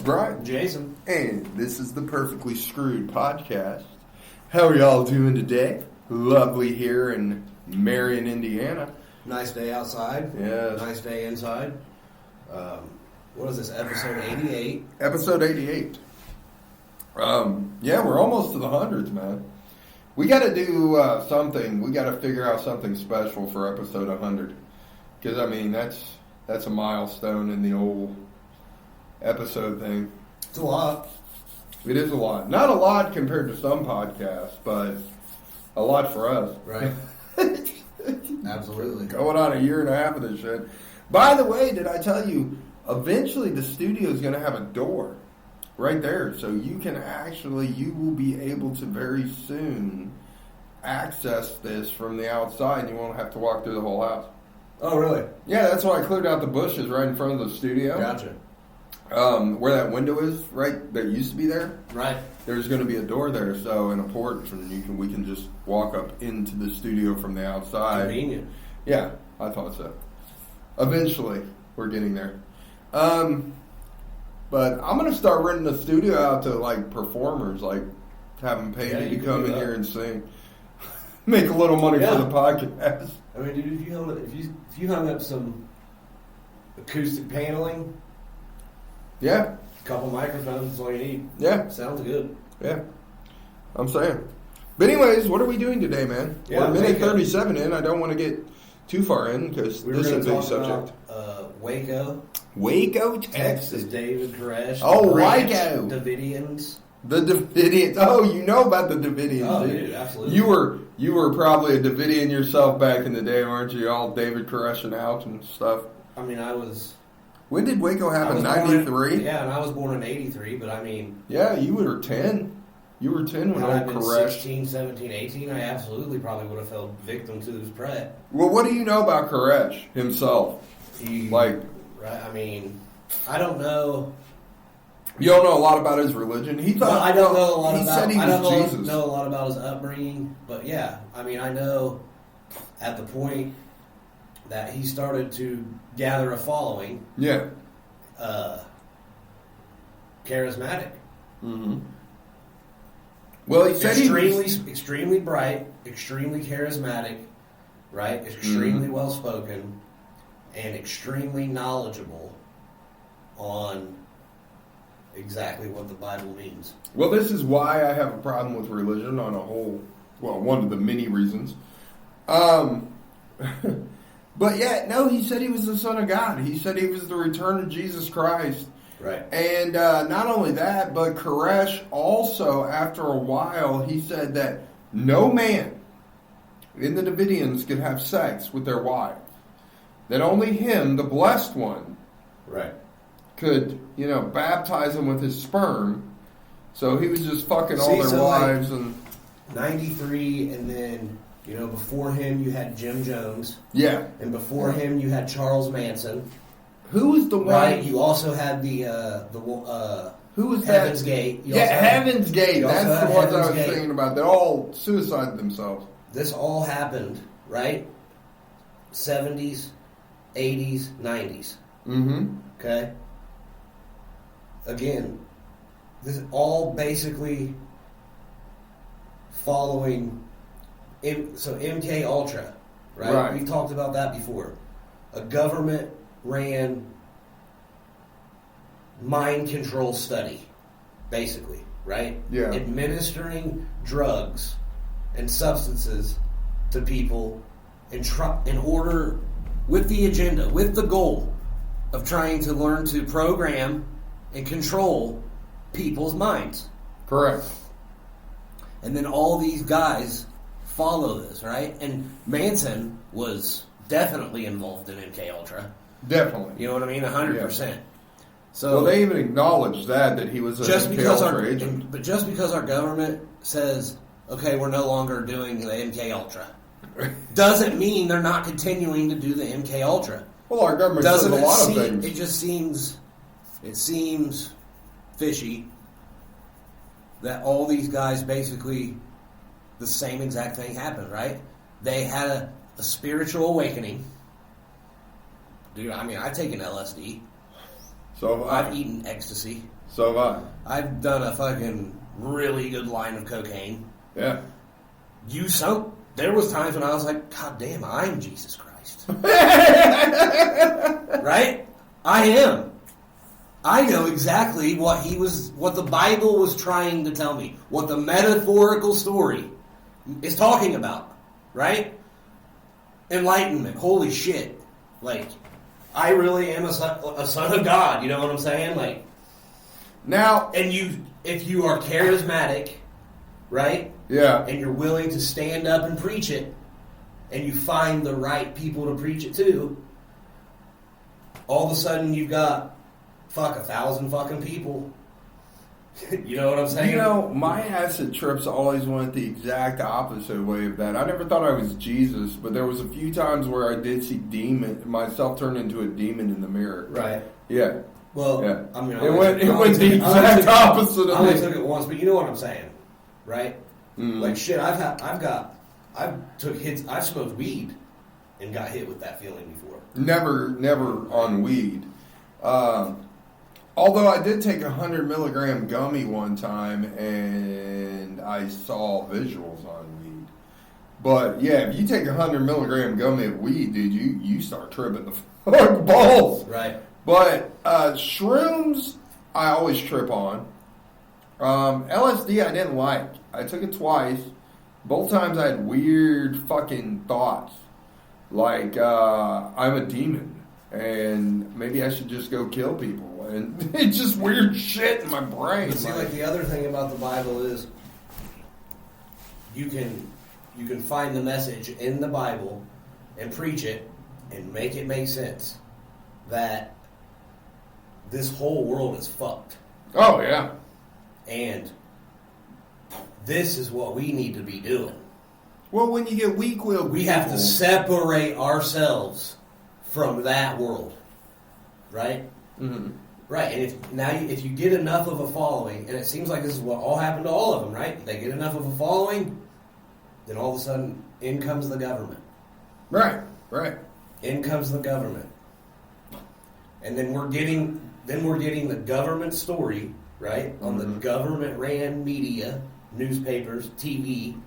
Brian. Jason. And this is the Perfectly Screwed podcast. How are y'all doing today? Lovely here in Marion, Indiana. Nice day outside. Yes. Nice day inside. What is this, episode 88? Episode 88. Yeah, we're almost to the hundreds, man. We got to do something. We got to figure out something special for episode 100. Because, I mean, that's a milestone in the old episode thing. It's a lot. It is a lot. Not a lot compared to some podcasts, but a lot for us. Right. Absolutely. Going on a year and a half of this shit. By the way, did I tell you, eventually the studio is going to have a door right there. So you will be able to very soon access this from the outside and you won't have to walk through the whole house. Oh, really? Yeah, that's why I cleared out the bushes right in front of the studio. Gotcha. Where that window is, right, that used to be there. Right. There's going to be a door there, so in a porch, and we can just walk up into the studio from the outside. Convenient. Yeah, I thought so. Eventually, we're getting there. But I'm going to start renting the studio out to like performers, like have them pay me to come in here and sing, make a little money for the podcast. I mean, dude, if you hung up some acoustic paneling, yeah, a couple microphones is all you need. Yeah, sounds good. Yeah, I'm saying. But anyways, what are we doing today, man? Yeah, we're a minute 37 in. I don't want to get too far in because this is a big subject. Waco, Texas. David Koresh. Oh, Waco. Davidians. The Davidians. Oh, you know about the Davidians, oh, dude. Absolutely. You were probably a Davidian yourself back in the day, weren't you? All David Koreshing out and stuff. I mean, I was... When did Waco happen? 93? Yeah, and I was born in 83, but I mean... Yeah, you were 10. You were 10 when I was 16, 17, 18, I absolutely probably would have fell victim to his prey. Well, what do you know about Koresh himself? Right, I mean, I don't know... You don't know a lot about his religion? He thought... Well, I don't know a lot about... Said he was Jesus. Know a lot about his upbringing, but yeah, I mean, I know at the point that he started to gather a following... Yeah. Charismatic. Mm-hmm. Well, he said extremely bright, extremely charismatic, right? Extremely well spoken, and extremely knowledgeable on exactly what the Bible means. Well, this is why I have a problem with religion on a whole. Well, one of the many reasons. But yeah, no, he said he was the Son of God. He said he was the return of Jesus Christ. Right. And not only that, but Koresh also, after a while, he said that no man in the Davidians could have sex with their wife. That only him, the blessed one, right, could, baptize them with his sperm. So he was just fucking all their wives. Like, and 93, and then, before him you had Jim Jones. Yeah. And before him you had Charles Manson. Who was the one? Right, you also had the who was Heaven's that? Gate. Heaven's Gate. That's the ones I was thinking about. They all suicided themselves. This all happened, right? 70s, 80s, 90s. Mm-hmm. Okay? Again, this is all basically following... So MK Ultra, right? We've talked about that before. A government-ran mind control study, basically, right? Yeah. Administering drugs and substances to people in order, with the agenda, with the goal of trying to learn to program and control people's minds. Correct. And then all these guys follow this, right? And Manson was definitely involved in MK Ultra. Definitely. You know what I mean? 100%. Yeah. So, well, they even acknowledged that he was an MK Ultra agent. But just because our government says, okay, we're no longer doing the MK Ultra, doesn't mean they're not continuing to do the MK Ultra. Well, our government does a lot of things. It just seems fishy that all these guys basically, the same exact thing happened, right? They had a spiritual awakening. Dude, I mean, I've taken LSD. So I've eaten ecstasy. So have I've done a fucking really good line of cocaine. I. Yeah. There was times when I was like, God damn, I'm Jesus Christ. Right? I am. I know exactly what the Bible was trying to tell me, what the metaphorical story is talking about, right? Enlightenment. Holy shit. Like, I really am a son of God, you know what I'm saying? Like, now, and if you are charismatic, right? yeah. And you're willing to stand up and preach it, and you find the right people to preach it to, all of a sudden you've got 1,000 fucking people. You know what I'm saying? You know, my acid trips always went the exact opposite way of that. I never thought I was Jesus, but there was a few times where I did see myself turn into a demon in the mirror. Right. Yeah. Well, yeah. I mean, it went the exact opposite of I only me. took it once, but you know what I'm saying, right? Mm. Like shit, I've took hits. I've smoked weed and got hit with that feeling before. Never on weed. Although I did take 100 milligram gummy one time and I saw visuals on weed. But yeah, if you take 100 milligram gummy of weed, dude, you start tripping the fuck balls. Right. But shrooms, I always trip on. LSD, I didn't like. I took it twice. Both times I had weird fucking thoughts. Like, I'm a demon. And maybe I should just go kill people. And it's just weird shit in my brain. But see, like the other thing about the Bible is you can find the message in the Bible and preach it and make it make sense that this whole world is fucked. Oh, yeah. And this is what we need to be doing. Well, when you get weak-willed We have to separate ourselves from that world. Right? Mm-hmm. Right, and if you get enough of a following, and it seems like this is what all happened to all of them, right? They get enough of a following, then all of a sudden, in comes the government. Right. In comes the government, and then we're getting the government story, right, on the government-ran media, newspapers, TV,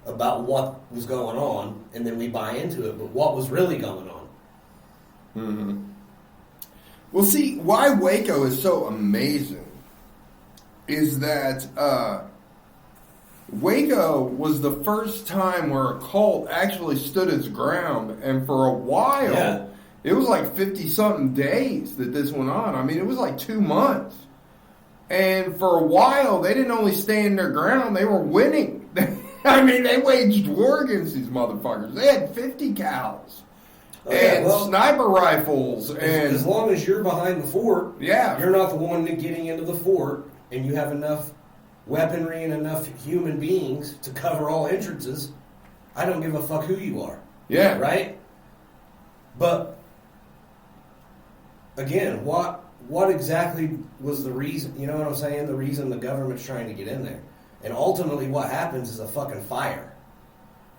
about what was going on, and then we buy into it. But what was really going on? Mm-hmm. Well, see, why Waco is so amazing is that Waco was the first time where a cult actually stood its ground, and for a while, it was like 50-something days that this went on. I mean, it was like 2 months. And for a while, they didn't only stand their ground, they were winning. I mean, they waged war against these motherfuckers. They had 50 cals. Sniper rifles, and as long as you're behind the fort, yeah, you're not the one getting into the fort, and you have enough weaponry and enough human beings to cover all entrances. I don't give a fuck who you are. Yeah, right. But again, what exactly was the reason? You know what I'm saying? The reason the government's trying to get in there, and ultimately, what happens is a fucking fire.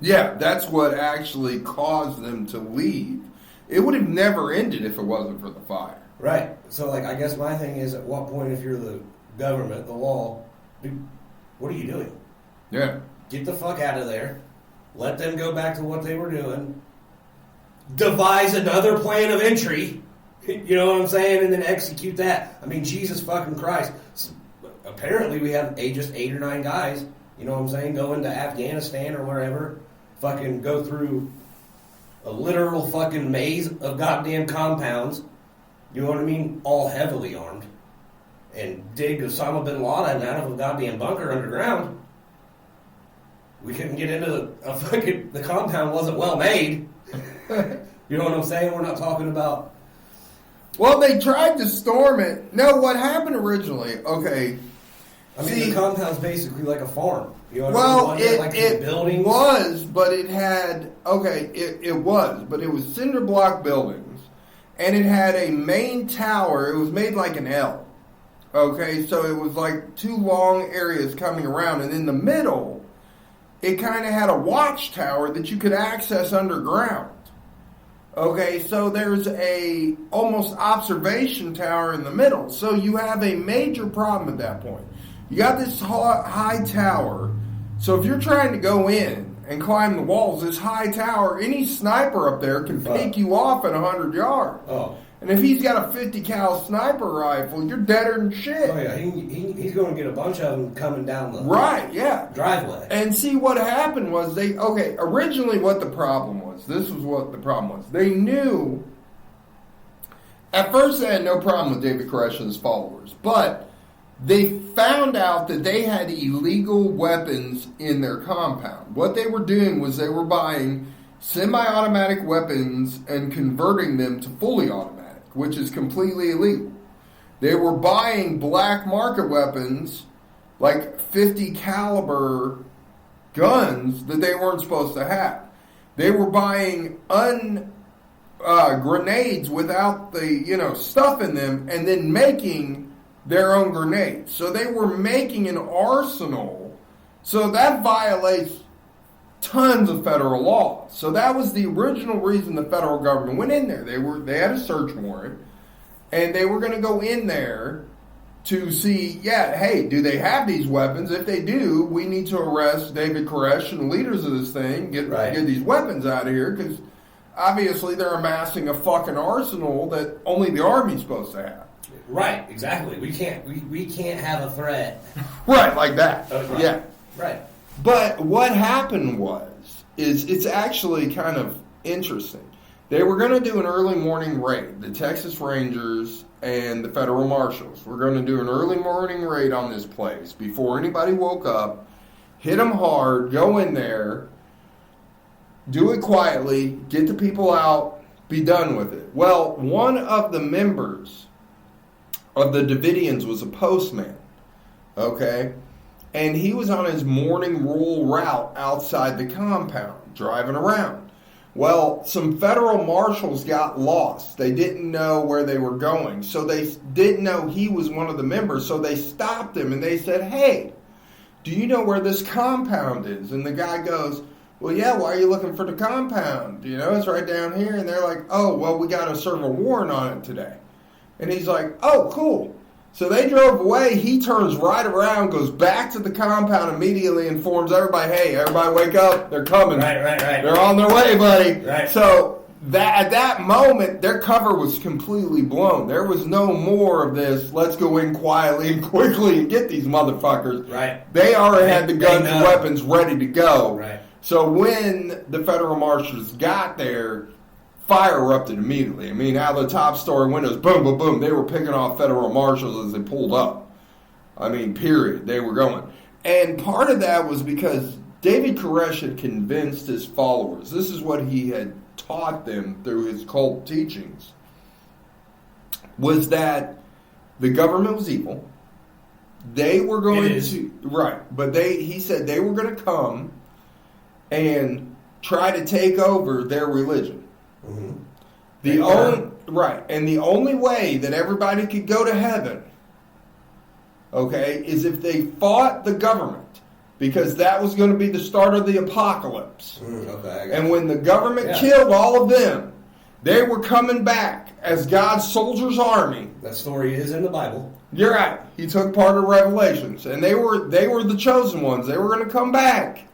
Yeah, that's what actually caused them to leave. It would have never ended if it wasn't for the fire. Right. So, like, I guess my thing is, at what point, if you're the government, the law, dude, what are you doing? Yeah. Get the fuck out of there. Let them go back to what they were doing. Devise another plan of entry. You know what I'm saying? And then execute that. I mean, Jesus fucking Christ. Apparently, we have just 8 or 9 guys, you know what I'm saying, go into Afghanistan or wherever, fucking go through a literal fucking maze of goddamn compounds, you know what I mean, all heavily armed, and dig Osama bin Laden out of a goddamn bunker underground. We couldn't get into the compound wasn't well made. You know what I'm saying? We're not talking about... Well, they tried to storm it. No, what happened originally, okay... I mean, the compound's basically like a farm. You know what well, I mean? it was, but it had... Okay, it was, but it was cinder block buildings, and it had a main tower. It was made like an L. Okay, so it was like 2 long areas coming around, and in the middle, it kind of had a watchtower that you could access underground. Okay, so there's a almost observation tower in the middle. So you have a major problem at that point. You got this high tower. So if you're trying to go in and climb the walls, this high tower, any sniper up there can pick you off at 100 yards. Oh. And if he's got a 50 cal sniper rifle, you're deader than shit. Oh yeah, he's going to get a bunch of them coming down the driveway. And see what happened was originally what the problem was. This was what the problem was. They knew. At first, they had no problem with David Koresh and his followers, but they found out that they had illegal weapons in their compound. What they were doing was they were buying semi-automatic weapons and converting them to fully automatic, which is completely illegal. They were buying black market weapons, like 50 caliber guns that they weren't supposed to have. They were buying grenades without the stuff in them, and then making their own grenades. So they were making an arsenal. So that violates tons of federal law. So that was the original reason the federal government went in there. They had a search warrant, and they were going to go in there to see, hey, do they have these weapons? If they do, we need to arrest David Koresh and the leaders of this thing, get these weapons out of here, because obviously they're amassing a fucking arsenal that only the Army's supposed to have. Right, exactly. We can't have a threat. Right, like that. Right. Yeah. Right. But what happened is it's actually kind of interesting. They were going to do an early morning raid. The Texas Rangers and the Federal Marshals were going to do an early morning raid on this place before anybody woke up, hit them hard, go in there, do it quietly, get the people out, be done with it. Well, one of the members of the Davidians was a postman, okay? And he was on his morning rural route outside the compound, driving around. Well, some federal marshals got lost. They didn't know where they were going. So they didn't know he was one of the members. So they stopped him and they said, hey, do you know where this compound is? And the guy goes, well, yeah, why are you looking for the compound? It's right down here. And they're like, oh, well, we got to serve a warrant on it today. And he's like, oh, cool. So they drove away. He turns right around, goes back to the compound, immediately informs everybody, hey, everybody wake up. They're coming. Right. They're on their way, buddy. Right. So at that moment, their cover was completely blown. There was no more of this, let's go in quietly and quickly and get these motherfuckers. Right. They already had the guns and weapons ready to go. Right. So when the federal marshals got there, fire erupted immediately. I mean, out of the top story windows, boom, boom, boom. They were picking off federal marshals as they pulled up. I mean, period. They were going. And part of that was because David Koresh had convinced his followers. This is what he had taught them through his cult teachings. Was that the government was evil. They were going to... Right. But he said they were going to come and try to take over their religion. Mm-hmm. And the only way that everybody could go to heaven, okay, is if they fought the government, because that was going to be the start of the apocalypse. And when the government killed all of them, they were coming back as God's soldiers' army. That story is in the Bible. You're right. He took part of Revelations, and they were the chosen ones. They were going to come back.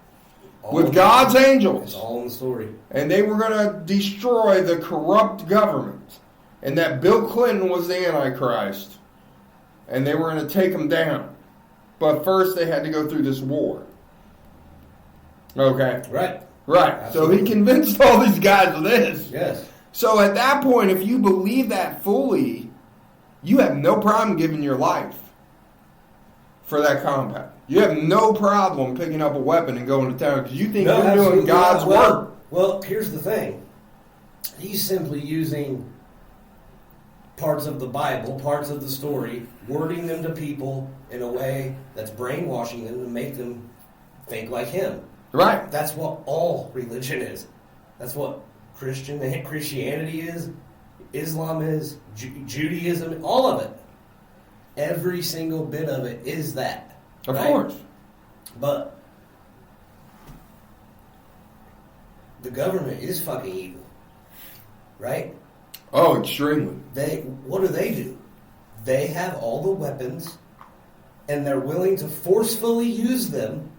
With God's angels. It's all in the story. And they were going to destroy the corrupt government. And that Bill Clinton was the Antichrist. And they were going to take him down. But first they had to go through this war. Okay? Right. Absolutely. So he convinced all these guys of this. Yes. So at that point, if you believe that fully, you have no problem giving your life for that compound. You have no problem picking up a weapon and going to town because you think you're doing God's work. Well, here's the thing. He's simply using parts of the Bible, parts of the story, wording them to people in a way that's brainwashing them to make them think like him. Right. That's what all religion is. That's what Christianity is, Islam is, Judaism, all of it. Every single bit of it is that. Of course. But the government is fucking evil. right? Oh, extremely. What do? They have all the weapons, and they're willing to forcefully use them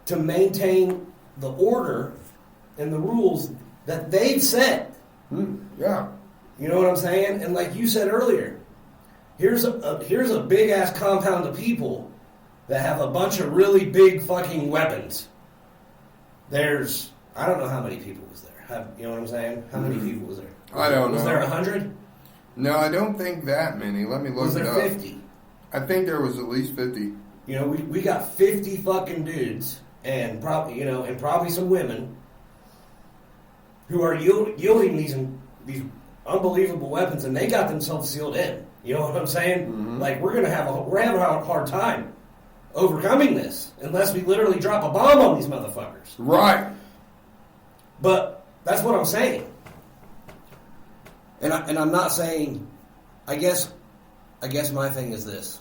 to maintain the order and the rules that they've set. Yeah. You know what I'm saying? And like you said earlier, here's a big ass compound of people that have a bunch of really big fucking weapons. There's, I don't know how many people was there. You know what I'm saying? How many people was there? I don't know. Was there 100? No, I don't think that many. Let me look Was it there up. 50? I think there was at least 50. You know, we got 50 fucking dudes and probably some women who are yielding these unbelievable weapons, and they got themselves sealed in. You know what I'm saying? Mm-hmm. Like we're having a hard time overcoming this unless we literally drop a bomb on these motherfuckers. Right. But that's what I'm saying. And I'm not saying. I guess my thing is this.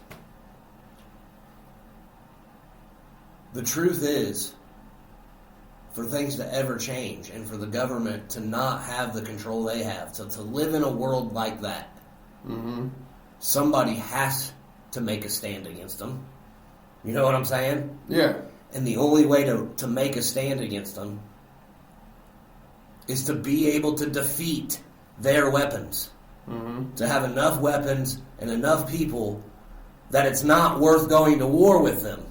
The truth is, for things to ever change and for the government to not have the control they have, to live in a world like that, somebody has to make a stand against them. You know what I'm saying? Yeah. And the only way to make a stand against them is to be able to defeat their weapons. To have enough weapons and enough people that it's not worth going to war with them.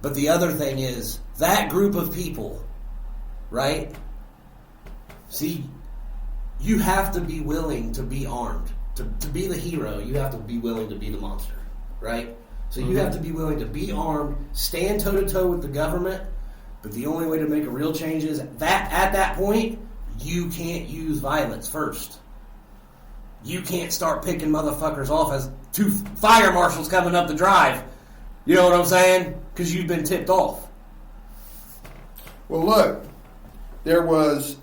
But the other thing is, that group of people, right? See, you have to be willing to be armed. To be the hero, you have to be willing to be the monster, right? So you have to be willing to be armed, stand toe-to-toe with the government, but the only way to make a real change is that at that point, you can't use violence first. You can't start picking motherfuckers off as two fire marshals coming up the drive. You know what I'm saying? Because you've been tipped off. Well, look, there was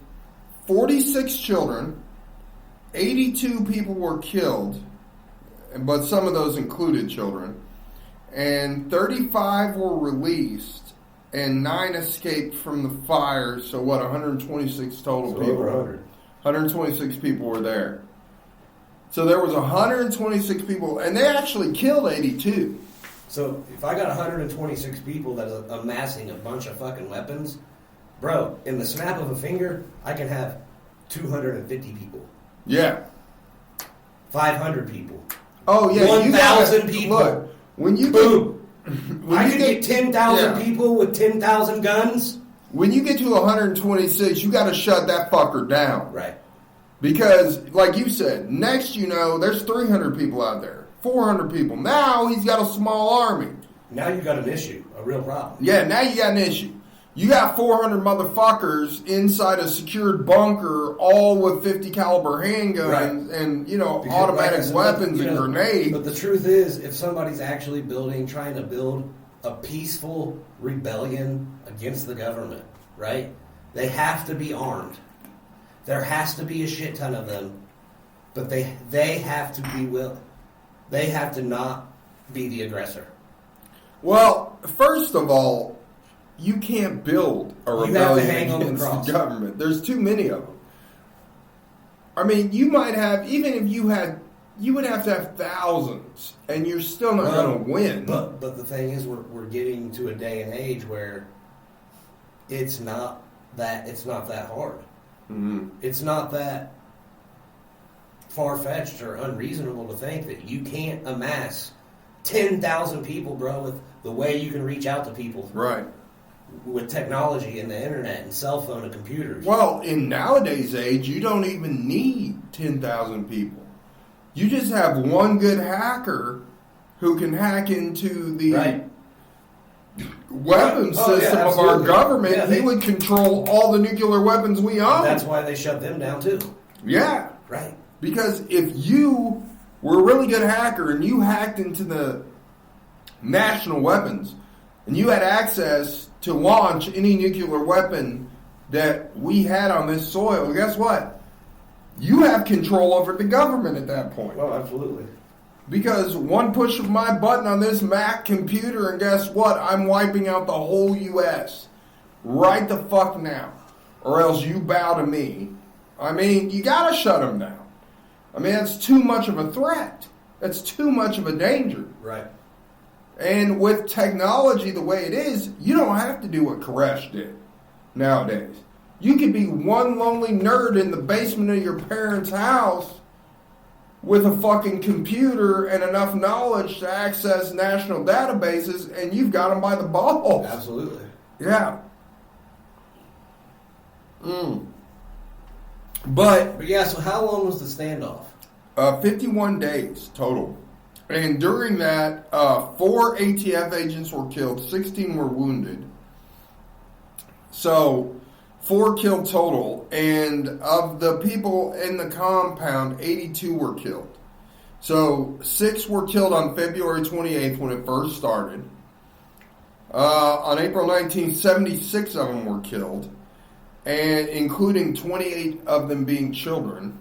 46 children, 82 people were killed, but some of those included children, and 35 were released, and 9 escaped from the fire. So what? 126 total people. Over 100. 126 people were there. So there was 126 people, and they actually killed 82. So if I got 126 people that are amassing a bunch of fucking weapons, bro, in the snap of a finger, I can have 250 people, Yeah. 500 people. Oh yeah. 1,000 people. Look, when you Boom. when I you could get 10,000 yeah. people with 10,000 guns. When you get to 126, you got to shut that fucker down. Right. Because, like you said, next you know, there's 300 people out there, 400 people. Now he's got a small army. Now you got an issue, a real problem. Yeah, now you got an issue. You got 400 motherfuckers inside a secured bunker, all with 50 caliber handguns Right. and, you know, Because, automatic like I said, weapons you and know, grenades. But the truth is, if somebody's actually trying to build a peaceful rebellion against the government, right? They have to be armed. There has to be a shit ton of them, but they have to be they have to not be the aggressor. Well, first of all, you can't build a You have to rebellion hang on the against cross. the government. There's too many of them. I mean, you might have, even if you had, you would have to have thousands, and you're still not going to win. But the thing is, we're getting to a day and age where it's not that hard. Mm-hmm. It's not that far-fetched or unreasonable to think that you can't amass 10,000 people, bro, with the way you can reach out to people. Right. With technology and the internet and cell phone and computers. Well, in nowadays age, you don't even need 10,000 people. You just have one good hacker who can hack into the Right. weapons Oh, yeah, system of our absolutely. government. Yeah, He would control all the nuclear weapons we own. That's why they shut them down too. Yeah. Right. Because if you were a really good hacker and you hacked into the national weapons and you had access to launch any nuclear weapon that we had on this soil, guess what? You have control over the government at that point. Oh, absolutely. Because one push of my button on this Mac computer, and guess what? I'm wiping out the whole U.S. right the fuck now. Or else you bow to me, I mean, you got to shut them down. I mean, that's too much of a threat. That's too much of a danger. Right. And with technology the way it is, you don't have to do what Koresh did nowadays. You could be one lonely nerd in the basement of your parents' house with a fucking computer and enough knowledge to access national databases, and you've got them by the balls. Absolutely. Yeah. But yeah, so how long was the standoff? 51 days total. And during that, 4 ATF agents were killed, 16 were wounded. So, 4 killed total. And of the people in the compound, 82 were killed. So, 6 were killed on February 28th when it first started. On April 19th, 76 of them were killed, and including 28 of them being children.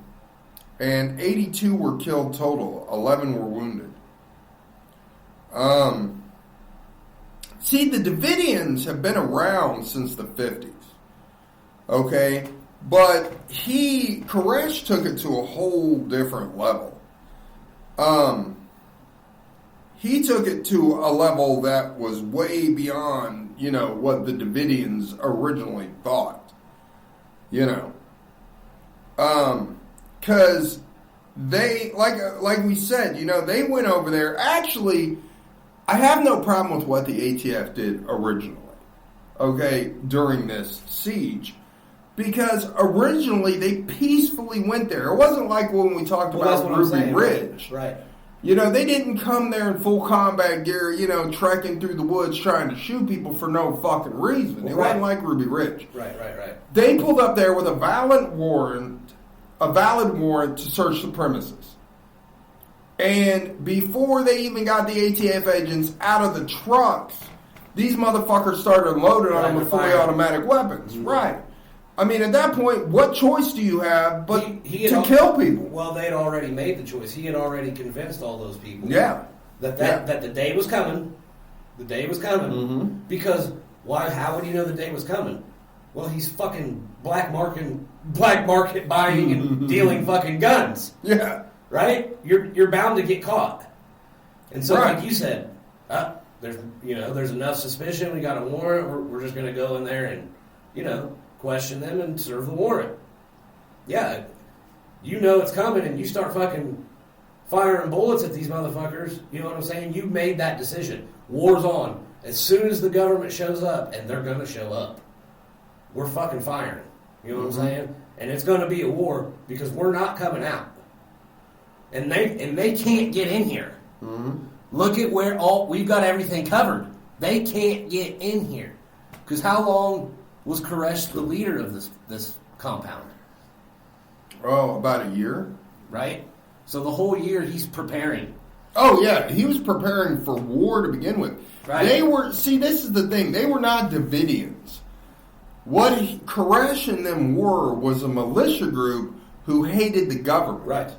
And 82 were killed total. 11 were wounded. See, the Davidians have been around since the 50s. Okay? But Koresh took it to a whole different level. He took it to a level that was way beyond, what the Davidians originally thought. Because they, like we said, they went over there. Actually, I have no problem with what the ATF did originally, okay, during this siege. Because originally they peacefully went there. It wasn't like when we talked about Ruby Ridge. Right. They didn't come there in full combat gear, trekking through the woods trying to shoot people for no fucking reason. It wasn't like Ruby Ridge. Right. They pulled up there with a valid warrant to search the premises. And before they even got the ATF agents out of the trucks, these motherfuckers started loading on them with fully automatic weapons. Mm-hmm. Right. I mean, at that point, what choice do you have but to kill people? Well, they had already made the choice. He had already convinced all those people. Yeah. That the day was coming. The day was coming. Mm-hmm. Because why? How would he know the day was coming? Well, he's fucking black market buying and dealing fucking guns. Yeah. Right? You're bound to get caught. And so, right. like you said, there's enough suspicion. We got a warrant. We're just going to go in there and, question them and serve the warrant. Yeah, it's coming, and you start fucking firing bullets at these motherfuckers. You know what I'm saying? You made that decision. War's on. As soon as the government shows up, and they're going to show up, we're fucking firing. You know what I'm saying? And it's going to be a war because we're not coming out. And they can't get in here. Mm-hmm. Look at where we've got everything covered. They can't get in here. Because how long was Koresh the leader of this compound? Oh, about a year. Right? So the whole year he's preparing. Oh, yeah. He was preparing for war to begin with. Right. This is the thing. They were not Davidians. What Koresh and them were was a militia group who hated the government. Right.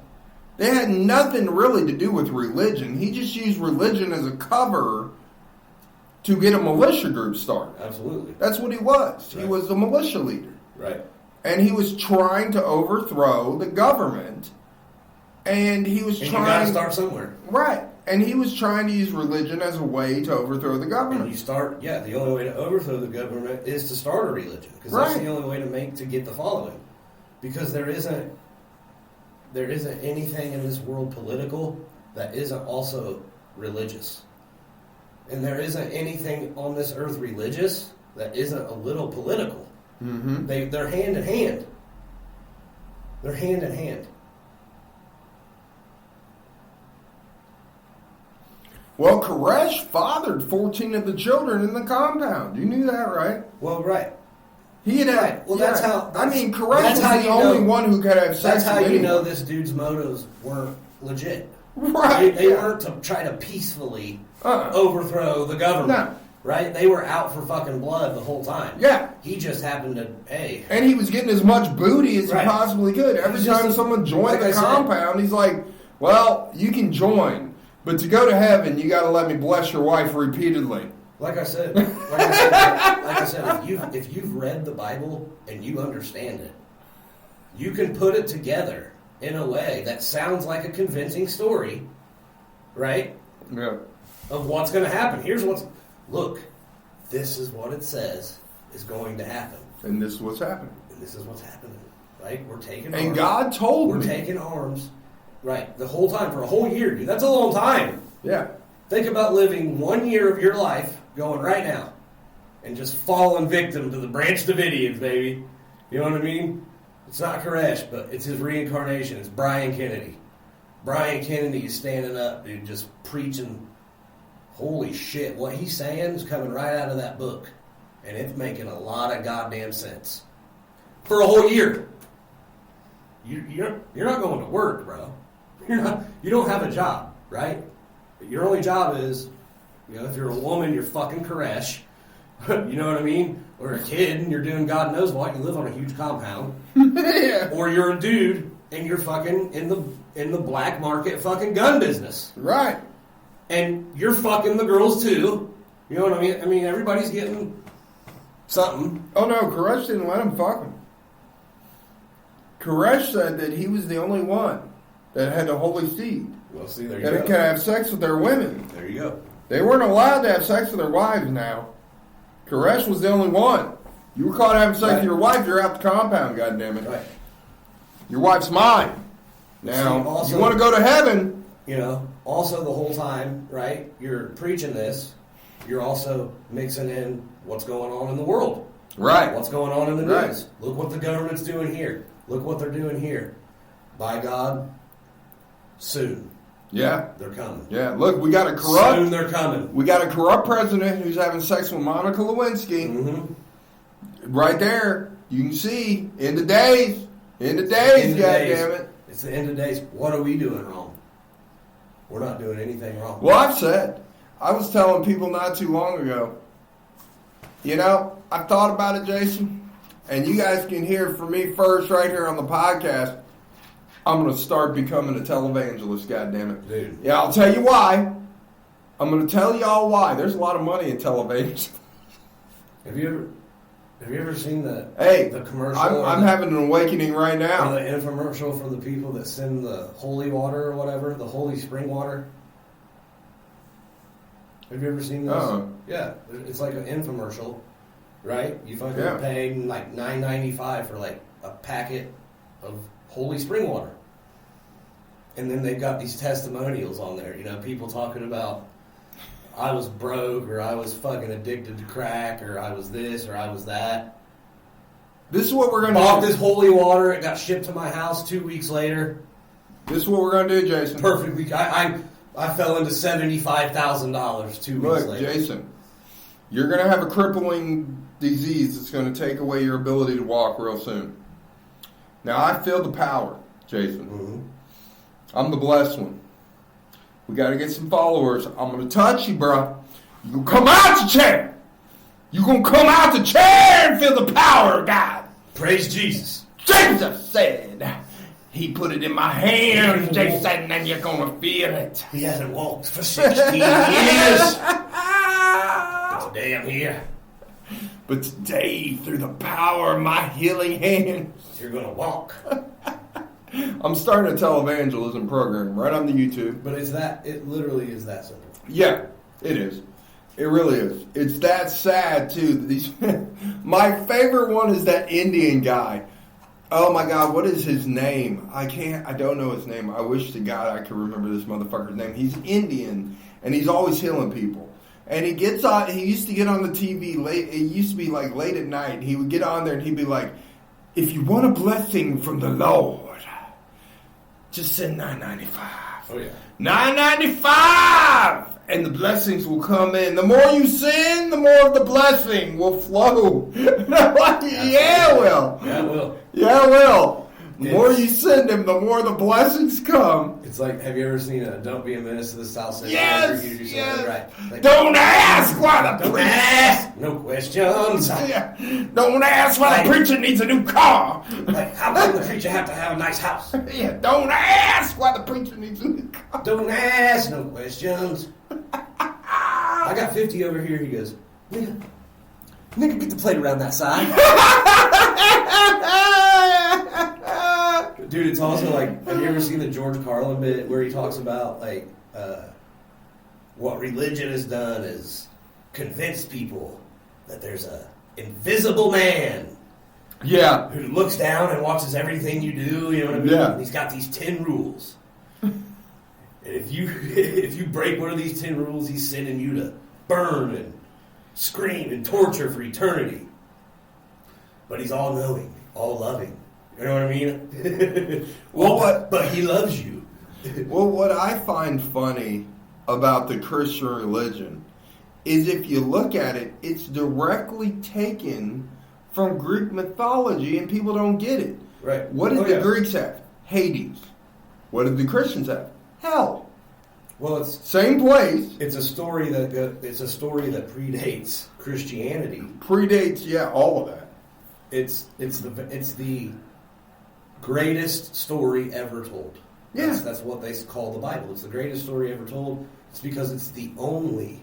They had nothing really to do with religion. He just used religion as a cover to get a militia group started. Absolutely. That's what he was. Right. He was the militia leader. Right. And he was trying to overthrow the government. And he was trying... you got to start somewhere. Right. And he was trying to use religion as a way to overthrow the government. And the only way to overthrow the government is to start a religion. Because that's the only way to get the following. Because there isn't anything in this world political that isn't also religious. And there isn't anything on this earth religious that isn't a little political. Mm-hmm. They're hand in hand. They're hand in hand. Well, Koresh fathered 14 of the children in the compound. You knew that, right? Well, right. He had. Right. Well, that's how. Koresh was the only one who could have sex. That's how you know this dude's motives weren't legit. Right. They weren't to try to peacefully overthrow the government. No. Right? They were out for fucking blood the whole time. Yeah. He just happened to, And he was getting as much booty as he possibly could. Every time someone joined the compound, he's like, well, you can join, but to go to heaven, you got to let me bless your wife repeatedly. Like I said, if you've read the Bible and you understand it, you can put it together in a way that sounds like a convincing story, right? Yeah. Of what's going to happen. Look, this is what it says is going to happen. And this is what's happening. And this is what's happening, right? We're taking And arms. God told We're me. taking arms, right, the whole time, for a whole year, dude. That's a long time. Yeah. Think about living 1 year of your life going right now and just falling victim to the Branch Davidians, baby. You know what I mean? It's not Koresh, but it's his reincarnation. It's Brian Kennedy. Brian Kennedy is standing up, dude, just preaching. Holy shit, what he's saying is coming right out of that book. And it's making a lot of goddamn sense. For a whole year. You're not going to work, bro. You don't have a job, right? Your only job is, if you're a woman, you're fucking Koresh. You know what I mean? Or a kid and you're doing God knows what. You live on a huge compound. Yeah. Or you're a dude and you're fucking in the black market fucking gun business. Right. And you're fucking the girls too. You know what I mean? I mean, everybody's getting something. Oh no, Koresh didn't let him fuck him. Koresh said that he was the only one that had the holy seed. Well, see, there you That go. could have sex with their women. There you go. They weren't allowed to have sex with their wives now. Koresh was the only one. You were caught having sex with your wife, you're out the compound, goddammit. Right. Your wife's mine. Now, See, also- you want to go to heaven. Also the whole time, right, you're preaching this, you're also mixing in what's going on in the world. Right. What's going on in the Right. news. Look what the government's doing here. Look what they're doing here. By God, soon Yeah. they're coming. Yeah. Look, we got a Soon they're coming. We got a corrupt president who's having sex with Monica Lewinsky. Mm-hmm. Right there. You can see. In the days. End of goddammit. days. It's the end of days. What are we doing wrong? We're not doing anything wrong. Well, I've said. I was telling people not too long ago. I've thought about it, Jason. And you guys can hear from me first right here on the podcast. I'm going to start becoming a televangelist, goddammit. Dude. Yeah, I'll tell you why. I'm going to tell y'all why. There's a lot of money in televangelism. Have you ever seen the commercial? I'm having an awakening right or now. the infomercial for the people that send the holy water or whatever, the holy spring water? Have you ever seen this? Uh-uh. Yeah, it's like an infomercial, right? You fucking Yeah. pay like $9.95 for like a packet of holy spring water. And then they've got these testimonials on there, people talking about I was broke, or I was fucking addicted to crack, or I was this, or I was that. This is what we're going Bought to this do. holy water, it got shipped to my house 2 weeks later. This is what we're going to do, Jason. Perfectly. I fell into $75,000 2 weeks Look, later. Jason, you're going to have a crippling disease that's going to take away your ability to walk real soon. Now, I feel the power, Jason. Mm-hmm. I'm the blessed one. We got to get some followers. I'm going to touch you, bro. You going to come out the chair. You going to come out the chair and feel the power of God. Praise Jesus. Jesus said, he put it in my hands, Jason, and you're going to feel it. He hasn't walked for 16 years. But today I'm here. But today, through the power of my healing hands, You're going to walk. I'm starting a televangelism program right on the YouTube. But it literally is that simple. Yeah, it is. It really is. It's that sad too. That these, my favorite one is that Indian guy. Oh my God, what is his name? I don't know his name. I wish to God I could remember this motherfucker's name. He's Indian and he's always healing people. And he gets on. He used to get on the TV late. It used to be like late at night. He would get on there and he'd be like, "If you want a blessing from the Lord, just send $9.95. Oh, yeah. $9.95, and the blessings will come in. The more you send, the more of the blessing will flow." Yeah, it will. Yeah, it will. Yeah, it will. The Yes. more you send him, the more the blessings come. It's like, have you ever seen Don't Be a Menace to the South Side? Yes, You do something yes. right. Like, Don't ask why the don't preacher. ask. No questions. Yeah. Don't ask why the preacher needs a new car. Like, how come the preacher have to have a nice house? Yeah. Don't ask why the preacher needs a new car. Don't ask no questions. I got 50 over here. He goes, nigga, get the plate around that side. Dude, it's also like, have you ever seen the George Carlin bit where he talks about like what religion has done is convince people that there's a invisible man Yeah. who looks down and watches everything you do, you know what I mean? Yeah. And he's got these 10 rules. And if you break one of these 10 rules, he's sending you to burn and scream and torture for eternity. But he's all knowing, all loving. You know what I mean? But he loves you. Well, what I find funny about the Christian religion is if you look at it, it's directly taken from Greek mythology and people don't get it. Right. What did the Greeks have? Hades. What did the Christians have? Hell. Well, it's Same place. a story that predates Christianity. Predates, all of that. It's the greatest story ever told. Yeah. That's what they call the Bible. It's the greatest story ever told. It's because it's the only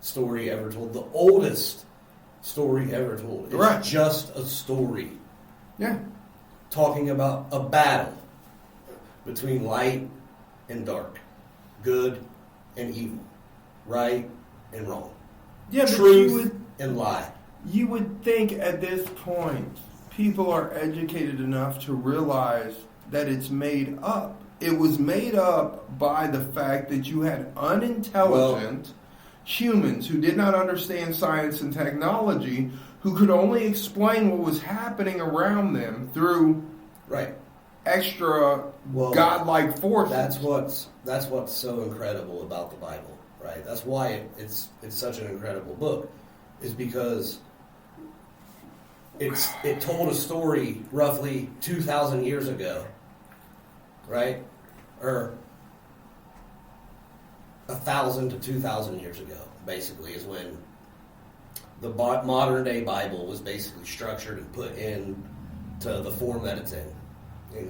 story ever told, the oldest story ever told. It's Right. just a story Yeah. talking about a battle between light and dark, good and evil, right and wrong, Yeah, but truth and lie. you would think at this point people are educated enough to realize that it's made up. It was made up by the fact that you had unintelligent humans who did not understand science and technology, who could only explain what was happening around them through Right. extra godlike forces. That's what's so incredible about the Bible, right? That's why it's such an incredible book, is because it told a story roughly 2,000 years ago, right? Or 1,000 to 2,000 years ago, basically, is when the modern day Bible was basically structured and put in to the form that it's in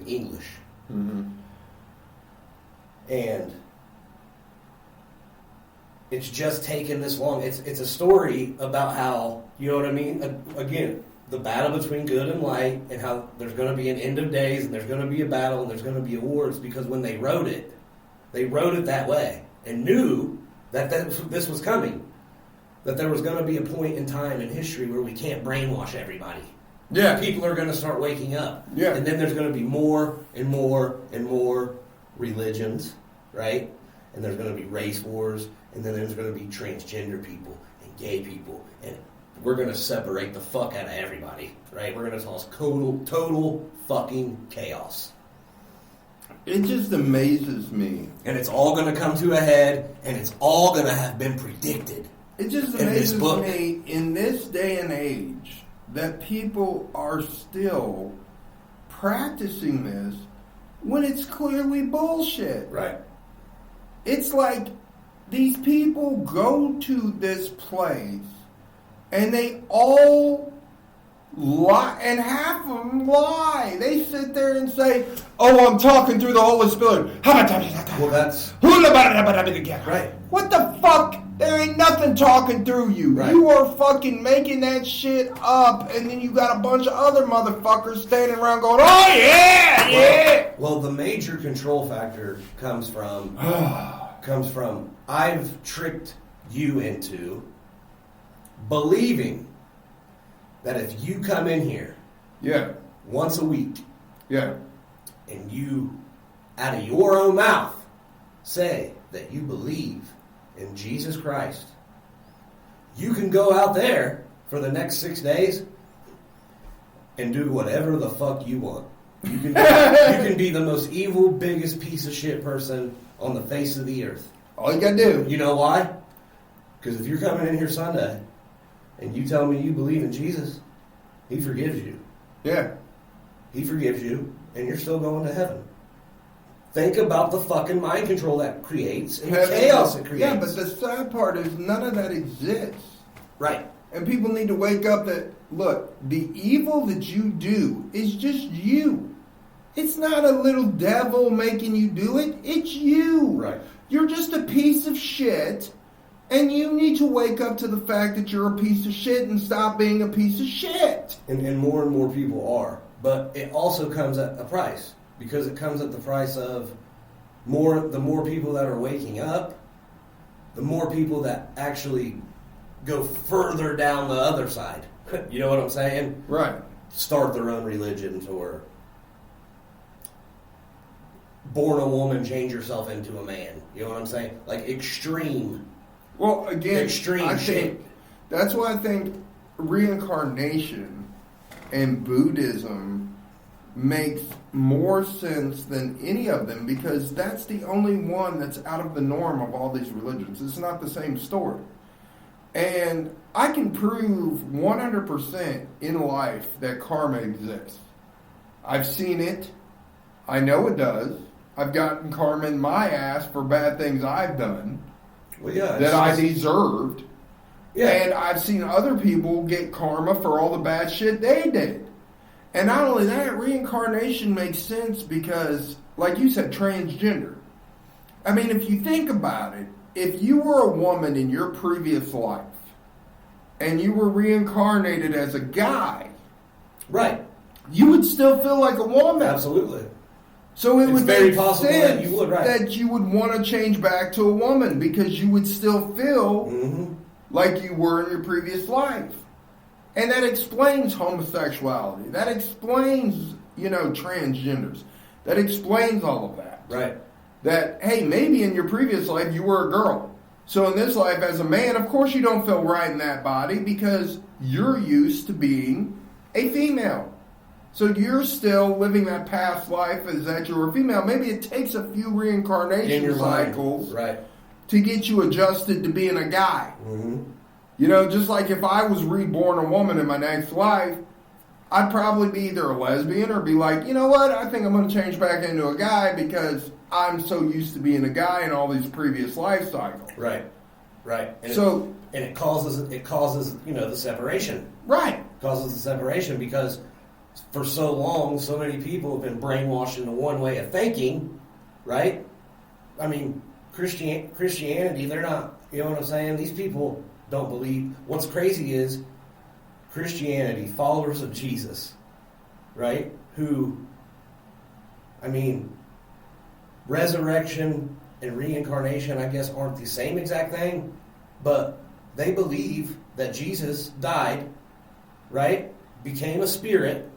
English. Mm-hmm. And it's just taken this long. It's a story about how, you know what I mean? Again, the battle between good and light, and how there's going to be an end of days, and there's going to be a battle, and there's going to be awards, because when they wrote it that way, and knew that this was coming, that there was going to be a point in time in history where we can't brainwash everybody. Yeah. People are going to start waking up. Yeah. And then there's going to be more and more and more religions, right? And there's going to be race wars, and then there's going to be transgender people and gay people, and we're going to separate the fuck out of everybody, right? We're going to cause total fucking chaos. It just amazes me. And it's all going to come to a head, and it's all going to have been predicted. It just in this amazes book. me in this day and age that people are still practicing this when it's clearly bullshit. Right. It's like these people go to this place and they all lie, and half of them lie. They sit there and say, "Oh, I'm talking through the Holy Spirit." Well, that's... Right. What the fuck? There ain't nothing talking through you. Right. You are fucking making that shit up, and then you got a bunch of other motherfuckers standing around going, "Oh yeah, yeah." Well, the major control factor comes from I've tricked you into believing that if you come in here Yeah, once a week yeah. and you, out of your own mouth, say that you believe in Jesus Christ, you can go out there for the next 6 days and do whatever the fuck you want. You can be the most evil, biggest piece of shit person on the face of the earth. All you gotta do. You know why? Because if you're coming in here Sunday and you tell me you believe in Jesus, He forgives you. Yeah. He forgives you, and you're still going to heaven. Think about the fucking mind control that creates and the chaos it creates. Yeah, but the sad part is none of that exists. Right. And people need to wake up that, look, the evil that you do is just you. It's not a little devil making you do it. It's you. Right. You're just a piece of shit, and you need to wake up to the fact that you're a piece of shit and stop being a piece of shit. And more people are. But it also comes at a price, because it comes at the price of the more people that are waking up, the more people that actually go further down the other side. You know what I'm saying? Right. Start their own religions, or born a woman, change yourself into a man. You know what I'm saying? Like extreme. Well, again, Extreme I shit. think that's why I think reincarnation and Buddhism makes more sense than any of them, because that's the only one that's out of the norm of all these religions. It's not the same story. And I can prove 100% in life that karma exists. I've seen it. I know it does. I've gotten karma in my ass for bad things I've done. Well, yeah, That I deserved. Yeah. And I've seen other people get karma for all the bad shit they did. And not only that, reincarnation makes sense because, like you said, transgender. I mean, if you think about it, if you were a woman in your previous life and you were reincarnated as a guy, right, you would still feel like a woman. absolutely. So it It's would very make possible sense that you would, right. that you would want to change back to a woman, because you would still feel Mm-hmm. like you were in your previous life. And that explains homosexuality. That explains, transgenders. That explains all of that. Right. That, hey, maybe in your previous life you were a girl. So in this life as a man, of course you don't feel right in that body because you're used to being a female. So you're still living that past life as that you're a female. Maybe it takes a few In reincarnation your mind. cycles Right. to get you adjusted to being a guy. Mm-hmm. Just like if I was reborn a woman in my next life, I'd probably be either a lesbian or be like, you know what, I think I'm going to change back into a guy because I'm so used to being a guy in all these previous life cycles. Right. Right. And it causes the separation. Right. It causes the separation because for so long, so many people have been brainwashed into one way of thinking, right? I mean, Christianity, they're not, you know what I'm saying? These people don't believe. What's crazy is Christianity, followers of Jesus, right? Resurrection and reincarnation, I guess, aren't the same exact thing, but they believe that Jesus died, right? Became a spirit,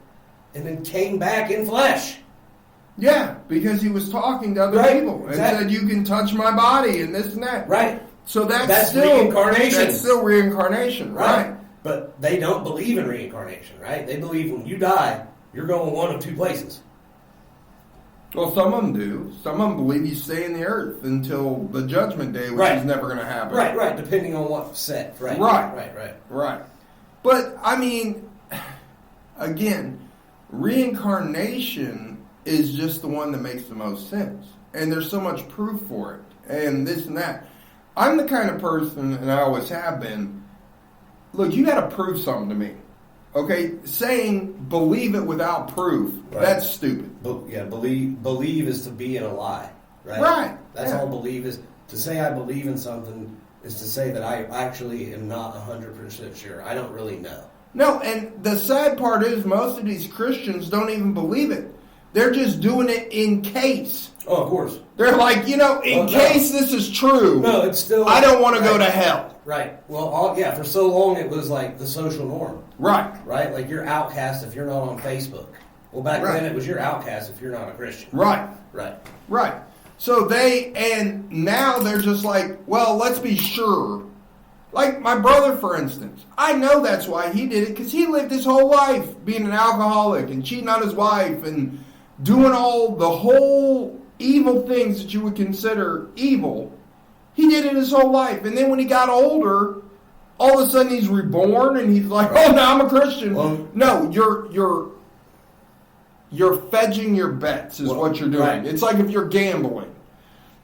and then came back in flesh. Yeah, because he was talking to other Right, people and exactly. said, you can touch my body and this and that. Right. So that's still reincarnation. That's still reincarnation, right? But they don't believe in reincarnation, right? They believe when you die, you're going one of two places. Well, some of them do. Some of them believe you stay in the earth until the judgment day, which Right. is never going to happen. Right, depending on what's set. Right. Right. But, again, reincarnation is just the one that makes the most sense. And there's so much proof for it. And this and that. I'm the kind of person, and I always have been, look, you got to prove something to me. Okay? Saying believe it without proof, Right. that's stupid. Believe is to be in a lie. Right. Right. That's Yeah. all believe is. To say I believe in something is to say that I actually am not 100% sure. I don't really know. No, and the sad part is most of these Christians don't even believe it. They're just doing it in case. Oh, of course. They're like, in case this is true, No, it's still. I don't want to go right. to hell. Right. Well, for so long it was like the social norm. Right. Right? Like you're outcast if you're not on Facebook. Well, back Right. then it was you're outcast if you're not a Christian. Right. Right. Right. So now they're just like, well, let's be sure. Like my brother, for instance. I know that's why he did it, because he lived his whole life being an alcoholic and cheating on his wife and doing all the whole evil things that you would consider evil. He did it his whole life. And then when he got older, all of a sudden he's reborn and he's like, oh, now I'm a Christian. Well, no, you're fedging your bets is what you're doing. right. It's like if you're gambling.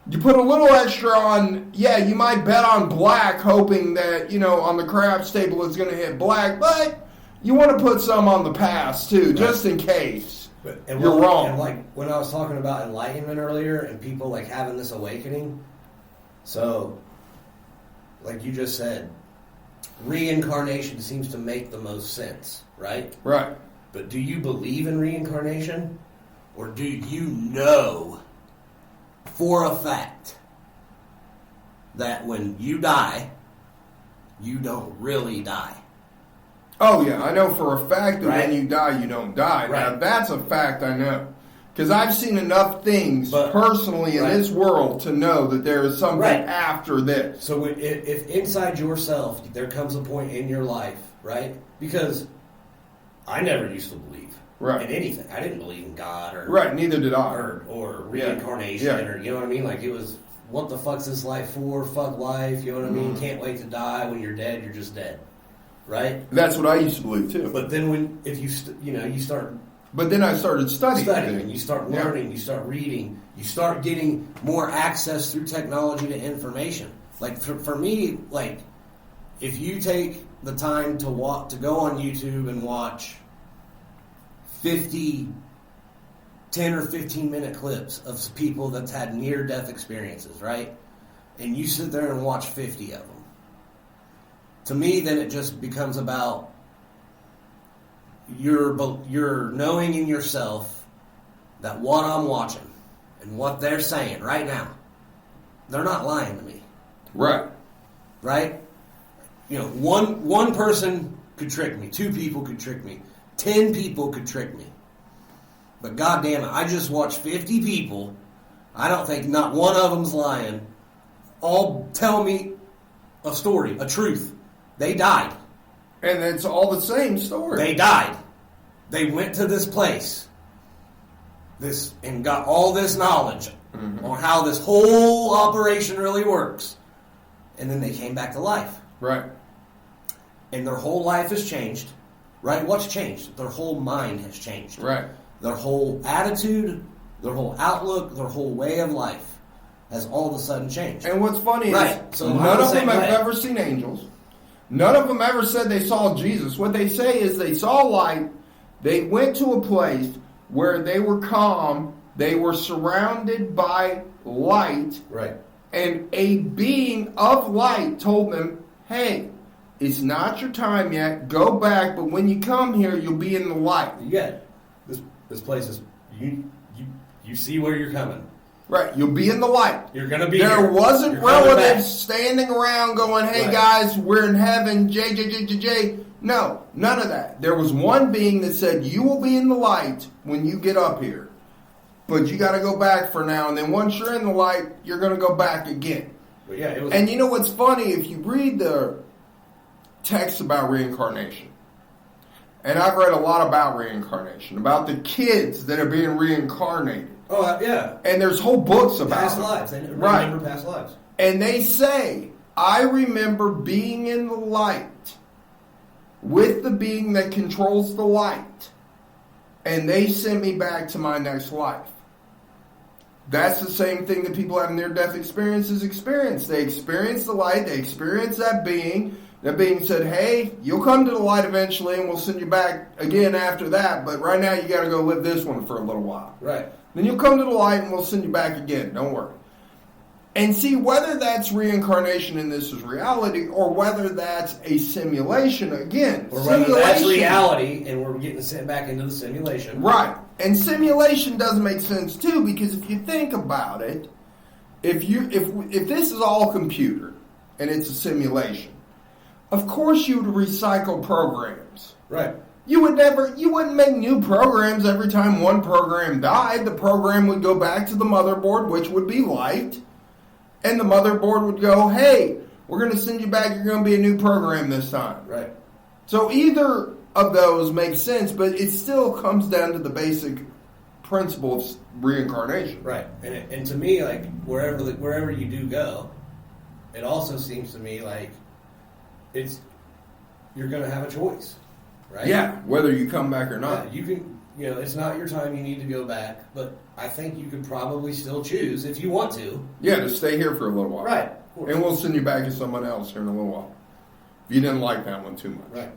You put a little extra on, you might bet on black hoping that, on the craps table it's going to hit black, but you want to put some on the pass too, just in case. You're wrong. And like when I was talking about enlightenment earlier and people like having this awakening, so like you just said, reincarnation seems to make the most sense, right? Right. But do you believe in reincarnation? Or do you know for a fact that when you die, you don't really die? Oh, yeah, I know for a fact that Right. when you die, you don't die. Now, Right. that's a fact I know. Because I've seen enough things But- personally in right. this world to know that there is something Right. after this. So if inside yourself there comes a point in your life, right? Because I never used to believe Right. in anything. I didn't believe in God or Right, neither did I. or reincarnation Yeah. or you know what I mean. Like it was, what the fuck's this life for? Fuck life. You know what I mean? Can't wait to die. When you're dead, you're just dead, right? That's what I used to believe, too. But then if you you start But then I started studying. studying, you start Yeah. learning, you start reading, you start getting more access through technology to information. Like for me, like if you take the time to go on YouTube and watch 10 or 15 minute clips of people that's had near death experiences, right? And you sit there and watch 50 of them. To me, then it just becomes about you're knowing in yourself that what I'm watching and what they're saying right now, they're not lying to me, Right. right? You know, one person could trick me, 2 people could trick me, 10 people could trick me. But goddamn it, I just watched 50 people. I don't think not one of them's lying. All tell me a story, a truth. They died. And it's all the same story. They died. They went to this place. And got all this knowledge on how this whole operation really works. And then they came back to life. Right. And their whole life has changed. Right? What's changed? Their whole mind has changed. Right. Their whole attitude, their whole outlook, their whole way of life has all of a sudden changed. And what's funny Right. is So I'm none the of them same have way. ever seen angels. None of them ever said they saw Jesus. What they say is they saw light. They went to a place where they were calm. They were surrounded by light. Right. And a being of light told them, hey, it's not your time yet. Go back. But when you come here, you'll be in the light. You get it. This place is you see where you're coming. Right. You'll be in the light. You're gonna be There here. wasn't You're coming relatives back. standing around going, hey Right. guys, we're in heaven, J. No, none of that. There was one being that said, you will be in the light when you get up here. But you got to go back for now. And then once you're in the light, you're going to go back again. But yeah, it was. And you know what's funny? If you read the text about reincarnation, and I've read a lot about reincarnation, about the kids that are being reincarnated. Yeah. And there's whole books about Past it. lives. They Right. remember past lives. And they say, I remember being in the light with the being that controls the light. And they sent me back to my next life. That's the same thing that people have near-death experiences experience. They experience the light. They experience that being. That being said, hey, you'll come to the light eventually and we'll send you back again after that. But right now you got to go live this one for a little while. Right. Then you'll come to the light and we'll send you back again. Don't worry. And see, whether that's reincarnation and this is reality, or whether that's a simulation, again, Or whether that's simulation. reality and we're getting sent back into the simulation. Right. And simulation does make sense too, because if you think about it, if this is all computer and it's a simulation, of course you would recycle programs. Right. You wouldn't make new programs every time one program died. The program would go back to the motherboard, which would be light. And the motherboard would go, hey, we're going to send you back. You're going to be a new program this time. Right. So either of those makes sense, but it still comes down to the basic principle of reincarnation. Right. And to me, like, wherever you do go, it also seems to me like you're going to have a choice. Right? Yeah, whether you come back or not. Yeah, you can, it's not your time, you need to go back, but I think you could probably still choose if you want to. Yeah, to stay here for a little while. Right. Of course. And we'll send you back to someone else here in a little while. If you didn't like that one too much. Right.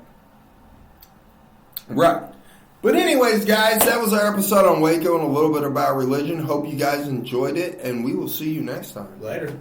Right. But anyways, guys, that was our episode on Waco and a little bit about religion. Hope you guys enjoyed it, and we will see you next time. Later.